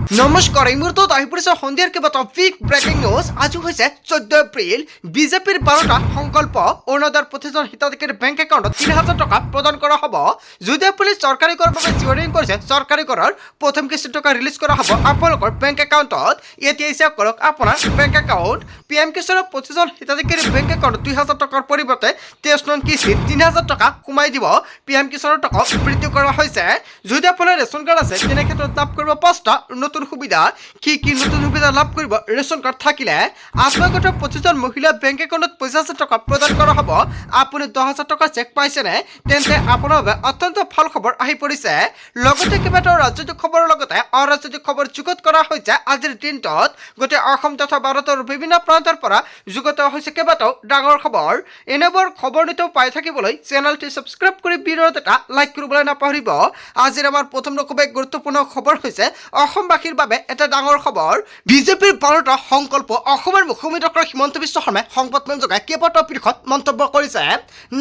নমস্কাৰ এই মুহূৰ্তত আহি পৰিছে সন্ধিয়াৰ কেইবাটাও বিগ ব্ৰেকিং নিউজ। আজি হৈছে 14 এপ্ৰিল। বিজেপিৰ 12টা সংকল্প অৰুণোদয়ৰ প্ৰতিজন হিতাধিকাৰীৰ বেংক একাউণ্টত ৩,০০০ টকা প্ৰদান কৰা হ'ব। যদিও পুলিচ চৰকাৰী কৰৰ বাবে জিঅ'ৰিং কৰিছে, চৰকাৰী কৰৰ প্ৰথম কিস্তি টকা ৰিলিজ কৰা হ'ব আপোনালোকৰ বেংক একাউণ্টত। এতিয়া হিচাপ কৰক আপোনাৰ বেংক একাউণ্ট। PM কিষাণৰ প্ৰতিজন হিতাধিকাৰীৰ বেংক একাউণ্টত ২,০০০ টকাৰ পৰিৱৰ্তে 23 নং কিস্তিত ৩,০০০ টকা সোমাই দিব। PM কিষাণৰ টকা বৃদ্ধি কৰা হৈছে। যদি আপোনাৰ ৰেচন কাৰ্ড আছে তেনে ক্ষেত্ৰত লাভ কৰিব 5টা নতুন সুবিধা। কি নতুন সুবিধা লাভ কৰিব ৰেচন কাৰ্ড থাকিলে? আপোনালোকৰ প্ৰতিজন মহিলা বেংক একাউণ্টত ৫০,০০০ টকা প্ৰদান কৰা হ'ব। আপুনি ১০,০০০ টকা চেক পাইছেনে? তেন্তে আপোনাৰ বাবে অত্যন্ত ভাল খবৰ আহি পৰিছে। লগতে কেইবাটাও ৰাজনৈতিক খবৰৰ লগতে অৰাজনৈতিক খবৰ যুগুত কৰা হৈছে আজিৰ দিনটোত। গোটেই অসম তথা ভাৰতৰ বিভিন্ন প্ৰান্তৰ পৰা যুগুত হৈছে কেইবাটাও ডাঙৰ খবৰ। এনেবোৰ খবৰ নিতৌ পাই থাকিবলৈ চেনেলটি ছাবস্ক্ৰাইব কৰি ভিডিঅ'ত এটা লাইক কৰিবলৈ নাপাহৰিব। আজিৰ আমাৰ প্ৰথম খুবেই গুৰুত্বপূৰ্ণ খবৰ হৈছে অসমবাসীৰ বাবে এটা ডাঙৰ খবৰ। বিজেপিৰ 12টা সংকল্প। অসমৰ মুখ্যমন্ত্ৰী ডক্টৰ হিমন্ত বিশ্ব শৰ্মাই সংবাদমেল যোগে কেইবাটাও পৃথক মন্তব্য কৰিছে।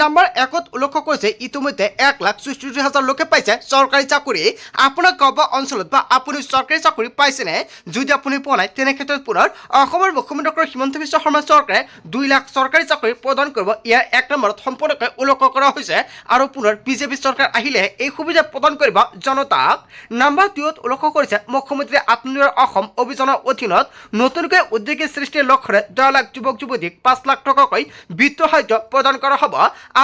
নম্বৰ 1ত উল্লেখ কৰিছে ইতিমধ্যে 1,64,000 লোকে পাইছে চৰকাৰী চাকৰি। আপোনাৰ গাঁও বা অঞ্চলত বা আপুনি চৰকাৰী চাকৰি পাইছেনে? যদি আপুনি পোৱা নাই তেনে ক্ষেত্ৰত পুনৰ অসমৰ মুখ্যমন্ত্ৰী ডক্টৰ হিমন্ত বিশ্ব শৰ্মা চৰকাৰে 2 লাখ চৰকাৰী চাকৰি প্ৰদান কৰিব। ইয়াৰ 1 নম্বৰত সম্পূৰ্ণকৈ উল্লেখ কৰা হৈছে আৰু পুনৰ বিজেপি চৰকাৰ আহিলে এই সুবিধা প্ৰদান কৰিব জনতাক। নম্বৰ 2ত উল্লেখ কৰিছে মুখ্যমন্ত্ৰী আত্মনিৰ্ভৰ অসম অভিযানৰ অধীনত নতুনকৈ উদ্যোগী সৃষ্টিৰ লক্ষ্যৰে 10 লাখ যুৱক যুৱতীক 5 লাখ টকাকৈ বিত্তীয় সাহায্য প্ৰদান কৰা হ'ব।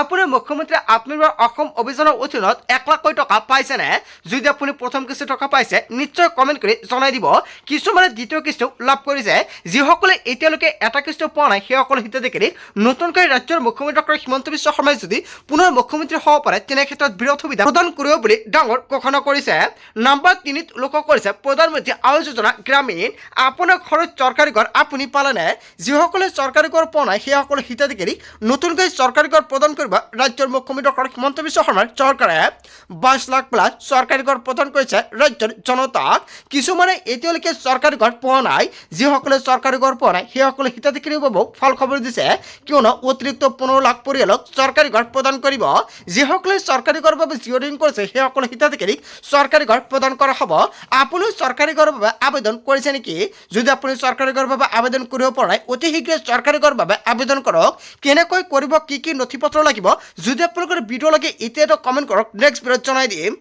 আপুনি মুখ্যমন্ত্ৰী আত্মনিৰ্ভৰ অসম অভিযানৰ অধীনত 1 লাখকৈ টকা পাইছেনে? যদি আপুনি প্ৰথম কিস্তি টকা পাইছে নিশ্চয় কমেণ্ট কৰি জনাই দিব। কিছুমানে দ্বিতীয় কিস্তিও লাভ কৰিছে। যিসকলে এতিয়ালৈকে এটা কিস্তিও পোৱা নাই সেইসকল হিতাধিকাৰীক নতুনকৈ ৰাজ্যৰ মুখ্যমন্ত্ৰী ডক্টৰ হিমন্ত বিশ্ব শৰ্মাই যদি পুনৰ মুখ্যমন্ত্ৰী হ'ব পাৰে তেনে ক্ষেত্ৰত বৃহৎ সুবিধা প্ৰদান কৰিব বুলি ডাঙৰ ঘোষণা কৰিছে। নম্বৰ 3ত উল্লেখ কৰিছে প্ৰধানমন্ত্ৰী আৱাস যোজনা গ্ৰামীণ। আপোনাৰ ঘৰত চৰকাৰী ঘৰ আপুনি পালেনে? যিসকলে চৰকাৰী ঘৰ পোৱা নাই সেইসকল হিতাধিকাৰীক নতুনকৈ চৰকাৰী ঘৰ প্ৰদান কৰিব ৰাজ্যৰ মুখ্যমন্ত্ৰী ডক্টৰ হিমন্ত বিশ্ব শৰ্মাৰ চৰকাৰে। 22 লাখ প্লাছ চৰকাৰী ঘৰ প্ৰদান কৰিছে ৰাজ্যৰ জনতাক। কিছুমানে এতিয়ালৈকে চৰকাৰী ঘৰ পোৱা নাই। যিসকলে চৰকাৰী ঘৰ পোৱা নাই সেইসকলে হিতাধিকাৰীৰ বাবেও ভাল খবৰ দিছে, কিয়নো অতিৰিক্ত 15 লাখ পৰিয়ালক চৰকাৰী ঘৰ প্ৰদান কৰিব। যিসকলে চৰকাৰী ঘৰৰ বাবে জিঅ'ৰিং কৰিছে সেইসকল হিতাধিকাৰীক চৰকাৰী ঘৰ প্ৰদান কৰা হ'ব। আপুনি চৰকাৰী ঘৰৰ বাবে আবেদন কৰিছে নেকি? যদি আপুনি চৰকাৰী ঘৰৰ বাবে আবেদন কৰিব পৰা নাই অতি শীঘ্ৰে চৰকাৰী ঘৰৰ বাবে আবেদন কৰক। কেনেকৈ কৰিব, কি নথি পত্ৰ লাগিব, যদি আপোনালোকৰ ভিডিঅ' লাগে এতিয়াতো কমেণ্ট কৰক, নেক্সট ভিডিঅ'ত জনাই দিম।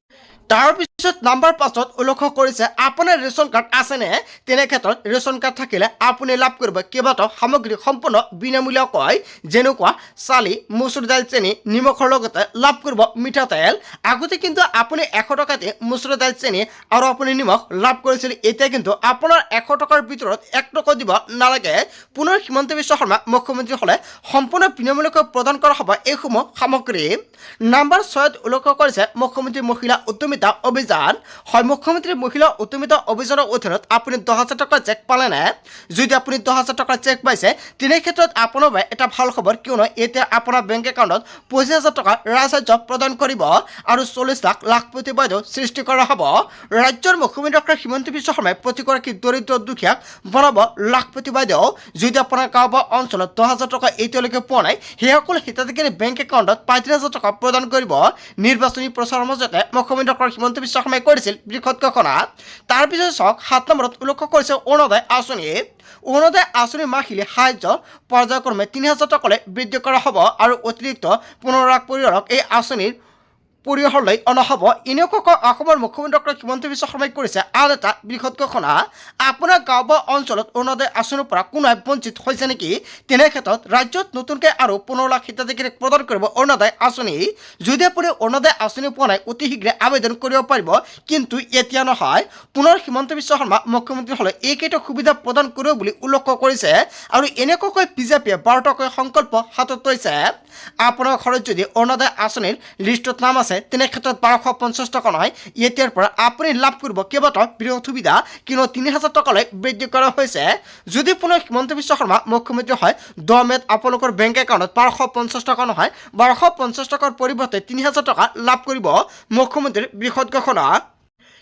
তাৰপিছত নম্বৰ 5ত উল্লেখ কৰিছে আপোনাৰ ৰেচন কাৰ্ড আছেনে? তেনে ক্ষেত্ৰত ৰেচন কাৰ্ড থাকিলে আপুনি লাভ কৰিব কেইবাটাও সামগ্ৰী সম্পূৰ্ণ বিনামূলীয়াকৈ, যেনেকুৱা চালি, মচুৰ দাইল, চেনি, নিমখৰ লগতে লাভ কৰিব মিঠাতেল। আগতে কিন্তু আপুনি 100 টকাতে মচুৰ দাইল, চেনি আৰু আপুনি নিমখ লাভ কৰিছিল। এতিয়া কিন্তু আপোনাৰ 100 টকাৰ ভিতৰত 1 টকা দিব নালাগে। পুনৰ হিমন্ত বিশ্ব শৰ্মা মুখ্যমন্ত্ৰী হ'লে সম্পূৰ্ণ বিনামূলীয়াকৈ প্ৰদান কৰা হ'ব এইসমূহ সামগ্ৰী। নম্বৰ 6ত উল্লেখ কৰিছে মুখ্যমন্ত্ৰী মহিলা উদ্যমিতা অভিযান। হয়, মুখ্যমন্ত্ৰী মহিলা উদ্যমিতা অভিযানৰ অধীনত আপুনি 10,000 টকা চেক পালেনে? যদি আপুনি 10,000 টকা চেক পাইছে তেনে ক্ষেত্ৰত আপোনাৰ বাবে এটা ভাল খবৰ, কিয়নো এতিয়া আপোনাৰ বেংক একাউণ্টত 25,000 টকা ৰাজসাহায্য প্ৰদান কৰিব আৰু 40 লাখ লাখপতি বাইদেউ সৃষ্টি কৰা হ'ব। ৰাজ্যৰ মুখ্যমন্ত্ৰী ডক্টৰ হিমন্ত বিশ্ব শৰ্মাই প্ৰতিগৰাকী দৰিদ্ৰ দুখীয়াক বনাব লাখপতি বাইদেউ। যদি আপোনাৰ গাঁও বা অঞ্চলত 10,000 টকা এতিয়ালৈকে পোৱা নাই সেইসকল হিতাধিকাৰী বেংক একাউণ্টত 35,000 টকা প্ৰদান কৰিব। নিৰ্বাচনী প্ৰচাৰৰ মাজতে মুখ্যমন্ত্ৰী ডক্টৰ হিমন্ত বিশ্ব শৰ্মাই কৰিছিল বৃহৎ ঘোষণা। তাৰপিছত চাওক 7 নম্বৰত উল্লেখ কৰিছে অৰুণোদয় আঁচনি। অৰুণোদয় আঁচনিৰ মাহিলী সাহায্য পৰ্যায়ক্ৰমে 3,000 টকালৈ বৃদ্ধি কৰা হ'ব আৰু অতিৰিক্ত 15 লাখ পৰিয়ালক এই আঁচনিৰ পৰিয়াললৈ অনা হ'ব। এনেকুৱা অসমৰ মুখ্যমন্ত্ৰী ডক্টৰ হিমন্ত বিশ্ব শৰ্মাই কৰিছে আন এটা বৃহৎ ঘোষণা। আপোনাৰ গাঁও বা অঞ্চলত অৰুণোদয় আঁচনিৰ পৰা কোনোৱে বঞ্চিত হৈছে নেকি? তেনে ক্ষেত্ৰত ৰাজ্যত নতুনকৈ আৰু 15 লাখ হিতাধিকাৰীক প্ৰদান কৰিব অৰুণোদয় আঁচনি। যদি আপুনি অৰুণোদয় আঁচনি পোৱা নাই অতি শীঘ্ৰে আবেদন কৰিব পাৰিব, কিন্তু এতিয়া নহয়। পুনৰ হিমন্ত বিশ্ব শৰ্মা মুখ্যমন্ত্ৰী হ'লে এইকেইটা সুবিধা প্ৰদান কৰিব বুলি উল্লেখ কৰিছে আৰু এনেকুৱাকৈ বিজেপিয়ে 12টাকৈ সংকল্প হাতত লৈছে। আপোনাৰ ঘৰত যদি অৰুণোদয় আঁচনিৰ লিষ্টত নাম আছে তেনে ক্ষেত্ৰত 1250 টকা নহয়, এতিয়াৰ পৰা আপুনি লাভ কৰিব কেইবাটাও বৃহৎ সুবিধা, কিয়নো 3,000 টকালৈ বৃদ্ধি কৰা হৈছে। যদি পুনৰ হিমন্ত বিশ্ব শৰ্মা মুখ্যমন্ত্ৰী হয় 10 মে'ত আপোনালোকৰ বেংক একাউণ্টত 1250 টকা নহয় 1250 টকাৰ পৰিৱৰ্তে 3,000 টকা লাভ কৰিব মুখ্যমন্ত্ৰীৰ বৃহৎ ঘোষণা।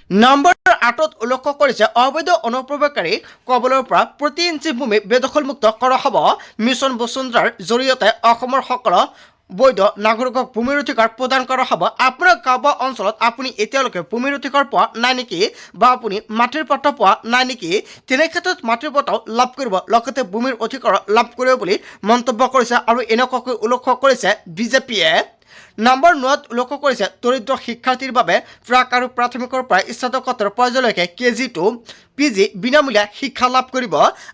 নম্বৰ 8ত উল্লেখ কৰিছে অবৈধ অনুপ্ৰৱেশকাৰী কবলৰ পৰা প্ৰতি ইঞ্চি ভূমি বেদখলমুক্ত কৰা হ'ব। মিছন বসুন্ধৰাৰ জৰিয়তে অসমৰ সকলো বৈধ নাগৰিকক ভূমিৰ অধিকাৰ প্ৰদান কৰা হ'ব। আপোনাৰ গাঁও বা অঞ্চলত আপুনি এতিয়ালৈকে ভূমিৰ অধিকাৰ পোৱা নাই নেকি, বা আপুনি মাটিৰ পট্টা পোৱা নাই নেকি, তেনে ক্ষেত্ৰত মাটিৰ পট্টাও লাভ কৰিব, লগতে ভূমিৰ অধিকাৰ লাভ কৰিব বুলি মন্তব্য কৰিছে আৰু এনেকুৱাকৈ উল্লেখ কৰিছে বিজেপিয়ে। নম্বৰ 9ত উল্লেখ কৰিছে দৰিদ্ৰ শিক্ষাৰ্থীৰ বাবে প্ৰাক আৰু প্ৰাথমিকৰ পৰা স্নাতকোত্তৰ পৰ্যায়লৈকে KG to PG বিনামূলীয়া শিক্ষা লাভ কৰিব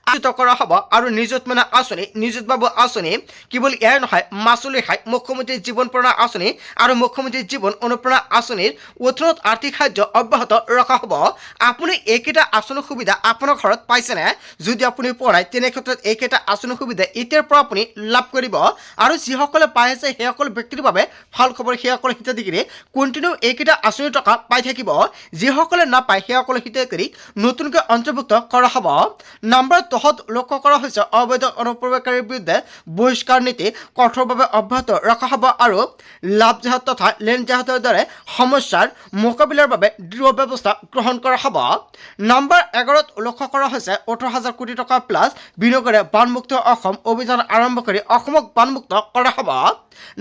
আয়োজিত কৰা হ'ব। আৰু নিযুত মইনা আঁচনি, নিযুত বাবু আঁচনি কেৱল এয়াই নহয়, মাচুল ৰেহাই, মুখ্যমন্ত্ৰী জীৱন প্ৰেৰণা আঁচনি আৰু মুখ্যমন্ত্ৰী জীৱন অনুপ্ৰেৰণা আঁচনিৰ অধীনত আৰ্থিক সাহায্য অব্যাহত ৰখা হ'ব। আপুনি এইকেইটা আঁচনিৰ সুবিধা আপোনাৰ ঘৰত পাইছেনে? যদি আপুনি পোৱা নাই তেনে ক্ষেত্ৰত এইকেইটা আঁচনিৰ সুবিধা এতিয়াৰ পৰা আপুনি লাভ কৰিব। আৰু যিসকলে পাই আছে সেইসকল ব্যক্তিৰ বাবে ভাল খবৰ, সেইসকল হিতাধিকাৰী কণ্টিনিউ এইকেইটা আঁচনিৰ টকা পাই থাকিব। যিসকলে নাপায় সেইসকল হিতাধিকাৰী নতুনকৈ অন্তৰ্ভুক্ত কৰা হ'ব। নম্বৰ 10ত লক্ষ্য কৰা হৈছে অবৈধ অনুপ্ৰৱেশকাৰীৰ বিৰুদ্ধে বহিষ্কাৰ নীতি কঠোৰভাৱে অব্যাহত ৰখা হ'ব আৰু লাভ জেহাদ তথা লেন জেহাদৰ দৰে সমস্যাৰ মোকাবিলাৰ বাবে দৃঢ় ব্যৱস্থা গ্ৰহণ কৰা হ'ব। নম্বৰ 11ত লক্ষ্য কৰা হৈছে 18,000 কোটি টকা প্লাছ বিনিয়োগেৰে বানমুক্ত অসম অভিযান আৰম্ভ কৰি অসমক বানমুক্ত কৰা হ'ব।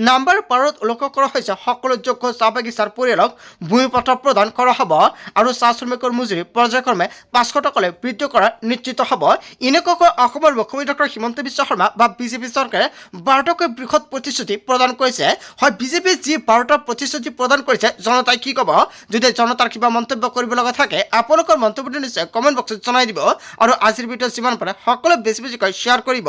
নম্বৰ 12ত লক্ষ্য কৰা হৈছে সকলো যোগ্য চাহ বাগিচাৰ পৰিয়ালক ভূমিপত্ৰ প্ৰদান কৰা হ'ব আৰু চাহ শ্ৰমিকৰ মজুৰি পৰ্যায়ক্ৰমে 500 টকালৈ বৃদ্ধি কৰা নিশ্চিত হ'ব। এনেকুৱাকৈ অসমৰ মুখ্যমন্ত্ৰী ডক্টৰ হিমন্ত বিশ্ব শৰ্মা বা বিজেপি চৰকাৰে 12টাকৈ বৃহৎ প্ৰতিশ্ৰুতি প্ৰদান কৰিছে। হয়, বিজেপিয়ে যি 12টা প্ৰতিশ্ৰুতি প্ৰদান কৰিছে, জনতাই কি ক'ব? যদি জনতাৰ কিবা মন্তব্য কৰিব লগা থাকে আপোনালোকৰ মন্তব্যটো নিশ্চয় কমেণ্ট বক্সত জনাই দিব আৰু আজিৰ ভিডিঅ' যিমান পাৰে সকলোৱে বেছিকৈ শ্বেয়াৰ কৰিব।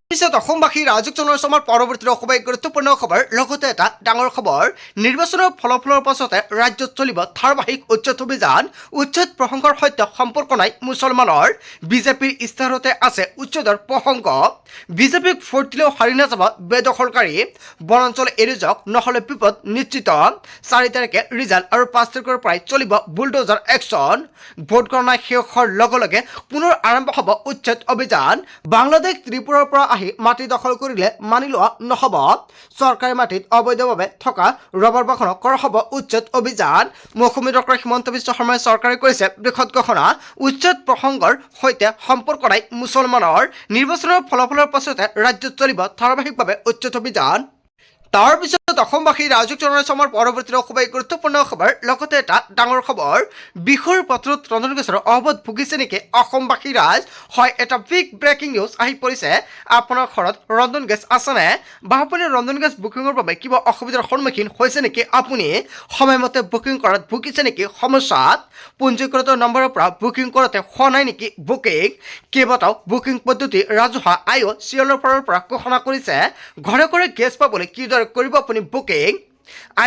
পিছত অসমবাসী ৰাজক জনাইছো আমাৰ পৰৱৰ্তী অসমৰ গুৰুত্বপূৰ্ণ খবৰ, লগতে এটা ডাঙৰ খবৰ। নিৰ্বাচনৰ ফলাফলৰ পাছতে ৰাজ্যত চলিব ধাৰাবাহিক উচ্ছেদ অভিযান। উচ্ছেদ প্ৰসংগৰ সৈতে সম্পৰ্ক নাই মুছলমানৰ। বিজেপিৰ ইস্তাহাৰতে আছে উচ্ছেদৰ প্ৰসংগ। বিজেপিক ভোট দিলেও হাৰি নাযাব বেদখলকাৰী, বনাঞ্চল এৰি যাওক নহ'লে বিপদ নিশ্চিত। 4 তাৰিখে ৰিজাল্ট আৰু 5 তাৰিখৰ পৰাই চলিব বুলডোজাৰ একশ্যন। ভোট গণনা শেষ হোৱাৰ লগে লগে পুনৰ আৰম্ভ হ'ব উচ্ছেদ অভিযান। বাংলাদেশ ত্ৰিপুৰাৰ পৰা আহি মাটি দখল কৰিলে মানি লোৱা নহ'ব। চৰকাৰী মাটিত অবৈধভাৱে থকা ৰবাৰ বাগানত কৰা হ'ব উচ্ছেদ অভিযান। মুখ্যমন্ত্ৰী ডক্টৰ হিমন্ত বিশ্ব শৰ্মাই চৰকাৰে কৰিছে বৃহৎ ঘোষণা। উচ্ছেদ প্ৰসংগৰ সৈতে সম্পৰ্ক নাই মুছলমানৰ। নিৰ্বাচনৰ ফলাফলৰ পাছতে ৰাজ্যত চলিব ধাৰাবাহিকভাৱে উচ্ছেদ অভিযান। তাৰ পিছত অসমবাসী ৰাজক জনাইছো আমাৰ পৰৱৰ্তী অসমৰ গুৰুত্বপূৰ্ণ খবৰ, লগতে এটা ডাঙৰ খবৰ। বিষৰ পত্ৰত ৰন্ধন গেছৰ অভাৱত ভুগিছে নেকি অসমবাসী ৰাইজ? হয়, এটা বিগ ব্ৰেকিং নিউজ আহি পৰিছে। আপোনাৰ ঘৰত ৰন্ধন গেছ আছেনে, বা আপুনি ৰন্ধন গেছ বুকিঙৰ বাবে কিবা অসুবিধাৰ সন্মুখীন হৈছে নেকি? আপুনি সময়মতে বুকিং কৰাত ভুগিছে নেকি সমস্যাত? পঞ্জীকৃত নম্বৰৰ পৰা বুকিং কৰোঁতে হোৱা নাই নেকি বুকিং? কেইবাটাও বুকিং পদ্ধতি ৰাজহুৱা IOCL ৰ ফালৰ পৰা ঘোষণা কৰিছে। ঘৰে ঘৰে গেছ পাবলৈ কিদৰে কৰিব আপুনি বুকিং?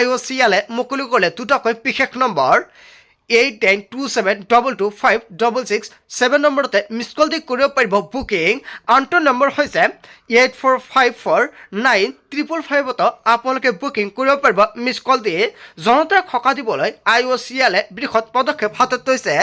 IOCL মুকলি কৰিলে দুটাকৈ বিশেষ নম্বৰ। 8927225667 নম্বৰতে মিছ কল দি কৰিব পাৰিব বুকিং। আনটো নম্বৰ হৈছে 8454955555 আপোনালোকে বুকিং কৰিব পাৰিব মিছ কল দি। জনতাক সকাহ দিবলৈ IOCL বৃহৎ পদক্ষেপ হাতত লৈছে।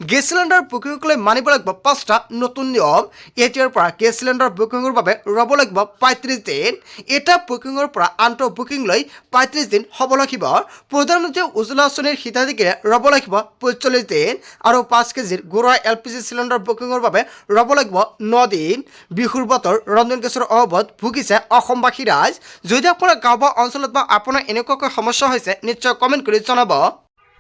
গেছ চিলিণ্ডাৰ বুকিংক লৈ মানিব লাগিব 5টা নতুন নিয়ম। এতিয়াৰ পৰা গেছ চিলিণ্ডাৰ বুকিঙৰ বাবে ৰ'ব লাগিব 35 দিন। এটা বুকিঙৰ পৰা আনটো বুকিংলৈ 35 দিন হ'ব লাগিব। প্ৰধানমন্ত্ৰী উজ্জ্বলা আঁচনিৰ হিতাধিকাৰীয়ে ৰ'ব লাগিব 45 দিন আৰু 5 কেজিৰ ঘৰুৱা LPG চিলিণ্ডাৰ বুকিঙৰ বাবে ৰ'ব লাগিব 9 দিন। বিহুৰ বতৰ ৰন্ধন গেছৰ অভাৱত ভুগিছে অসমবাসী ৰাইজ। যদি আপোনাৰ গাঁও বা অঞ্চলত বা আপোনাৰ এনেকুৱাকৈ সমস্যা হৈছে নিশ্চয় কমেণ্ট কৰি জনাব।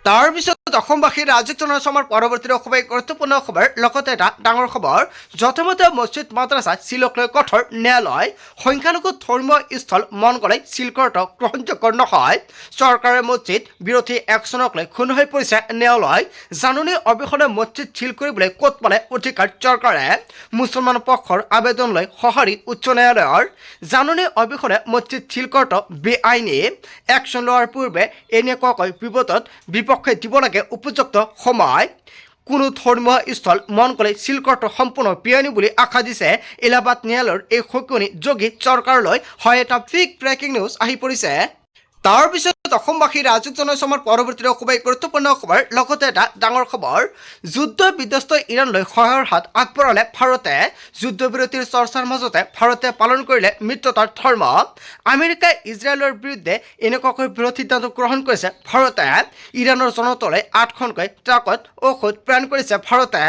তাৰ পিছত অসমবাসীৰ ৰাজক জনাইছো আমাৰ পৰৱৰ্তী অসমৰ গুৰুত্বপূৰ্ণ খবৰ, লগতে এটা ডাঙৰ খবৰ। যথেমতে মছজিদ মাদ্ৰাছা চিলক লৈ কঠোৰ ন্যায়ালয়। সংখ্যালঘু ধৰ্মীয় স্থল মন গ'লে চিল কৰাটো গ্ৰহণযোগ্য নহয়। চৰকাৰে মছজিদ বিৰোধী একশ্যনক লৈ ক্ষুণ্ণ হৈ পৰিছে ন্যায়ালয়। জাননী অবিহনে মছজিদ চিল কৰিবলৈ ক'ত পালে অধিকাৰ চৰকাৰে? মুছলমান পক্ষৰ আবেদন লৈ সঁহাৰি উচ্চ ন্যায়ালয়ৰ। জাননী অবিহনে মছজিদ চিল কৰাটো বেআইনী। একশ্যন লোৱাৰ পূৰ্বে এনেকুৱাকৈ বিপদত বিপক্ষে দিব লাগে উপযুক্ত সময়। কোনো ধৰ্মীয় স্থল মন গ'লে চিল কৰাটো সম্পূৰ্ণ বেআইনী বুলি আশা দিছে এলাহাবাদ ন্যায়ালয়ৰ এই সকিয়নি যোগী চৰকাৰলৈ। হয়, এটা বিগ ব্ৰেকিং নিউজ আহি পৰিছে। তাৰ পিছত অসমবাসী ৰাজক জনাইছো আমাৰ পৰৱৰ্তী অসমৰ গুৰুত্বপূৰ্ণ খবৰ, লগতে এটা ডাঙৰ খবৰ। যুদ্ধ বিধ্বস্ত ইৰাণলৈ সহায়ৰ হাত আগবঢ়ালে ভাৰতে। যুদ্ধবিৰতিৰ চৰ্চাৰ মাজতে ভাৰতে পালন কৰিলে মিত্ৰতাৰ ধৰ্ম। আমেৰিকাই ইজৰাইলৰ বিৰুদ্ধে এনেকুৱাকৈ বিৰোধ সিদ্ধান্ত গ্ৰহণ কৰিছে ভাৰতে। ইৰাণৰ জনতালৈ 8খনকৈ ট্ৰাকত ঔষধ প্ৰেৰণ কৰিছে ভাৰতে।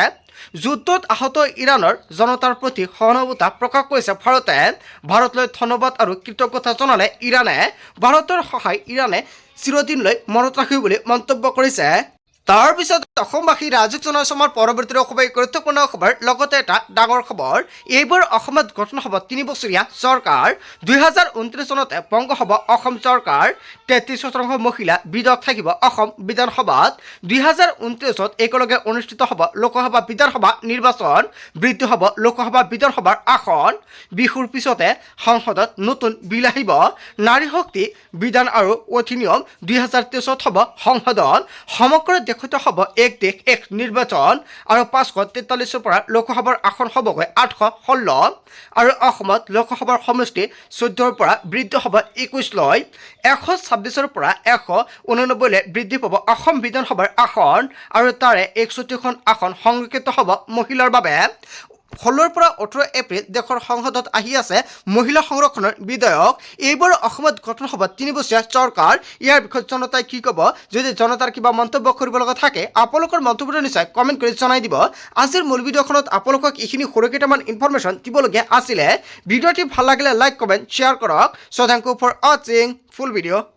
যুদ্ধত আহত ইৰাণৰ জনতাৰ প্ৰতি সহানুভূতি প্ৰকাশ কৰিছে ভাৰতে। ভাৰতলৈ ধন্যবাদ আৰু কৃতজ্ঞতা জনালে ইৰাণে। ভাৰতৰ সহায় ইৰাণে চিৰদিনলৈ মনত ৰাখিব বুলি মন্তব্য কৰিছে। তাৰ পিছত অসমবাসী ৰাজীৱ জনাইছে আমাৰ পৰৱৰ্তী খুবেই গুৰুত্বপূৰ্ণ খবৰ। লগতে এটা ডাঙৰ খবৰ, এইবাৰ অসমত গঠন হ'ব 3 বছৰীয়া চৰকাৰ। 2029 চনতে ভংগ হ'ব অসম চৰকাৰ। 33% মহিলা বিধায়ক থাকিব অসম বিধানসভাত। 2029ত একেলগে অনুষ্ঠিত হ'ব লোকসভা বিধানসভা নিৰ্বাচন। বৃদ্ধি হ'ব লোকসভা বিধানসভাৰ আসন। বিহুৰ পিছতে সংসদত নতুন বিল আহিব। নাৰী শক্তি বিধান আৰু অধিনিয়ম 2023ত হ'ব সংশোধন। সমগ্ৰ দেশতে হ'ব এক দেশ এক নিৰ্বাচন। আৰু 543ৰ পৰা লোকসভাৰ আসন হ'বগৈ 816। আৰু অসমত লোকসভাৰ সমষ্টি 14ৰ পৰা বৃদ্ধি হ'ব 21লৈ। 126ৰ পৰা 189লৈ বৃদ্ধি পাব অসম বিধানসভাৰ আসন। আৰু তাৰে 61খন আসন সংৰক্ষিত হ'ব মহিলাৰ বাবে। 16ৰ পৰা 18 এপ্ৰিল দেশৰ সংসদত আহি আছে মহিলা সংৰক্ষণৰ বিধেয়ক। এইবাৰ অসমত গঠন হ'ব 3 বছৰীয়া চৰকাৰ। ইয়াৰ বিষয়ে জনতাই কি ক'ব? যদি জনতাৰ কিবা মন্তব্য কৰিব লগা থাকে আপোনালোকৰ মন্তব্যটো নিশ্চয় কমেণ্ট কৰি জনাই দিব। আজিৰ মূল ভিডিঅ'খনত আপোনালোকক এইখিনি সৰু কেইটামান ইনফৰমেশ্যন দিবলগীয়া আছিলে। ভিডিঅ'টি ভাল লাগিলে লাইক কমেণ্ট শ্বেয়াৰ কৰক। চ' থেংক ইউ ফৰ ৱাচিং ফুল ভিডিঅ'।